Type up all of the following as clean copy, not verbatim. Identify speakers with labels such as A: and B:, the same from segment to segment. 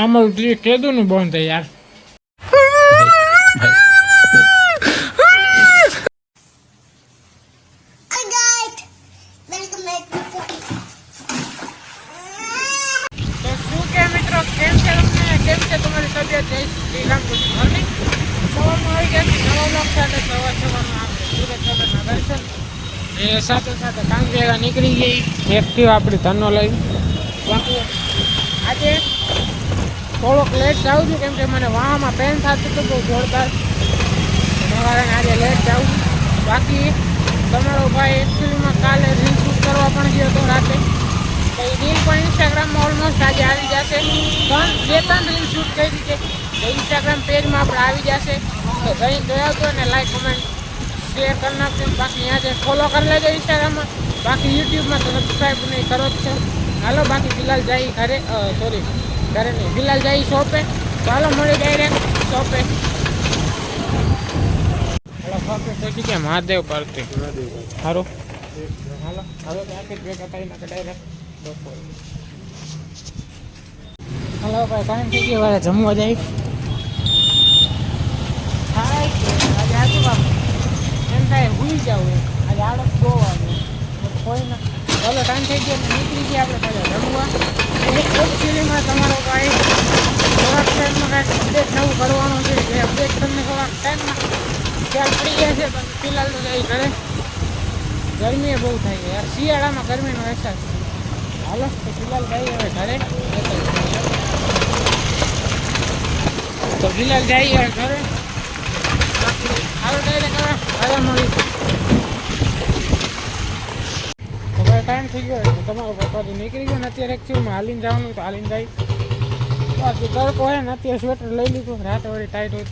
A: અમારું ટ્રી કેદું બંધ થાય યાર. શું કે મિત્રો, કેમ છે તમને, કેમ છે તમારી તબિયત? જય શ્રી રામ, ગુડ મોર્નિંગ. સવારમાં આવી ગયા છે નવા બ્લોગ સાથે. સવારમાં આપણે સુરત નગરના દર્શન એ સાથે સાથે કામ ભેગા નીકળી ગઈ એક્ટિવ આપણી ધનનો લઈ. બાકી આજે થોડોક લેટ જાઉં છું, કેમ કે મને વાહમાં પેન થતું હતું બહુ જોરદાર, એના કારણે આજે લેટ જાઉં. બાકી તમારો ભાઈ એકચ્યુઅલીમાં કાલે રીલ શૂટ કરવા પણ ગયો હતો રાતે, તો એ રીલ પણ ઇન્સ્ટાગ્રામમાં ઓલમોસ્ટ આજે આવી જશે. બે ત્રણ રીલ શૂટ કરી છે, તો ઇન્સ્ટાગ્રામ પેજમાં આપણે આવી જશે. તો જઈને જોયા હતો અને લાઈક કમેન્ટ શેર કરી નાખજો. બાકી ત્યાં જઈને ફોલો કરી લેજો ઇન્સ્ટાગ્રામમાં. બાકી યુટ્યુબમાં તો સબસ્ક્રાઈબ નહીં કરો જ છે. હાલો, બાકી બિલાલ જાય ઘરે, ઘરે નહીં, બિલાલ જાય શોપે. તો હાલો મળી ડાયરેક્ટ શોપે. હાલો શોપે પહોંચી ગયા મહાદેવ પાર્કથી. સારું હાલો, હવે ત્યાંથી ભેગા થઈ નાખે ડાયરેક્ટ બપોર. હાલો ભાઈ, ટાઈમ થઈ ગયો, વારે જમવા જાય. થાય આજે આજુ બાપુ એમ થાય ભૂલી જાવ, આજે આળસ બહુ આવે કોઈ ના. ચાલો ટાઈમ થઈ ગયો, નીકળી ગયા આપણે પાછા જમવા. એકચ્યુઅલીમાં તમારો ભાઈ થોડાક ટાઈમમાં કાંઈક અપડેટ નવું કરવાનું છે, જે અપડેટ તમને થોડાક ટાઈમમાં ખ્યાલ પડી ગયા છે. પણ ફિલહાલ તો જાય ઘરે, ગરમી બહુ થાય છે યાર, શિયાળામાં ગરમીનો અહેસાસ. હાલો તો ફિલહાલ જઈએ હવે ઘરે. તો ફિલહાલ જઈએ હવે ઘરે. હાલો ડાયરેક્ટ હવે ઘરે મળી. તો ભાઈ ટાઈમ થઈ ગયો, તમારો પપ્પા તો નીકળી ગયો ને. અત્યારે એકચ્યુઅલમાં હાલીને જવાનું તો હાલીને જાય. બાકી તડકો હોય ને, અત્યારે સ્વેટર લઈ લીધું, રાતે વળી ટાઈટ હોય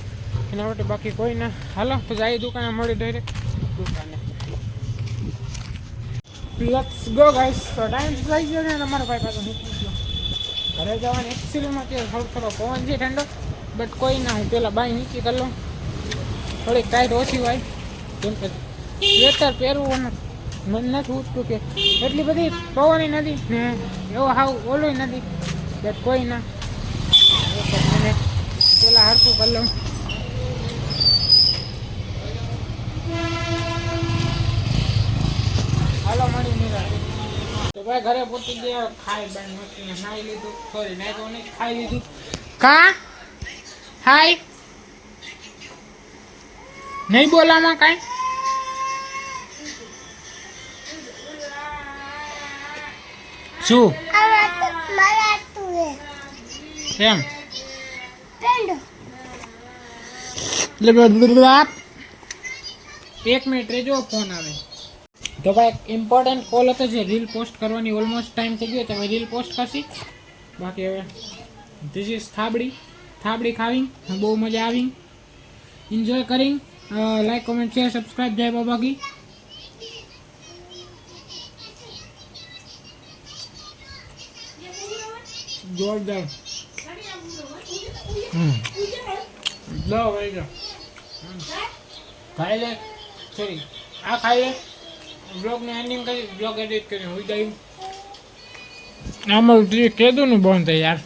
A: એના માટે. બાકી કોઈ ના. હાલો તો જાય દુકાને મળી ડાયરેક્ટ દુકાને. Let's go guys. તો ટાઈમ થઈ ગયો ને, તમારો ભાઈ પાછો નીકળી ગયો ઘરે જવાનું. એકચ્યુઅલીમાં અત્યારે થોડો પવન છે ઠંડો, બટ કોઈ ના, હું પહેલાં બાય નીચે કરી લઉં, થોડીક ટાઈટ ઓછી હોય. કેમ કે સ્વેટર પહેરવું મન નથી ઉઠતું, કે એટલી બધી પવન નથી ને એવો હાવ ઓલું નથી, બટ કોઈ ના. મને પેલા હરખું કરી લઉં. હાલો મળી નિરાશ. તો ભાઈ ઘરે પહોંચી ગયા, ખાઈ બાઈ મસ્તીને નાઈ લીધું, સોરી નાઈ તો નહીં, ખાઈ લીધું. કા હાય નહીં બોલામાં કાંઈ. શું એમ? એક મિનિટ રેજો, ફોન આવે. તો ભાઈ ઇમ્પોર્ટન્ટ કોલ હતો, જે રીલ પોસ્ટ કરવાની ઓલમોસ્ટ ટાઈમ થઈ ગયો, તમે રીલ પોસ્ટ કરશી. બાકી હવે ધીસ ઇઝ થાબડી ખાવી, બહુ મજા આવી, એન્જોય કરી. Like comment share subscribe. જય બાબા કી. જોરદાર. લો ભાઈ જો ખાઈ લે, સોરી આ ખાઈ લે. બ્લોગની એન્ડિંગ કરી, બ્લોગ એડિટ કરીને હોઈ ગયું. અમારું ટ્રી કેદું બંધ થાય યાર,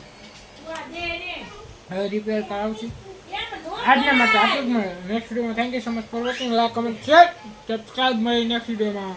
A: હવે રિપેર કરાવશું. આજના માટે આટલું જ મળે. નેક્સ્ટ વિડીયોમાં thank you so much for watching. Like comment share subscribe. મળી નેક્સ્ટ વિડીયોમાં.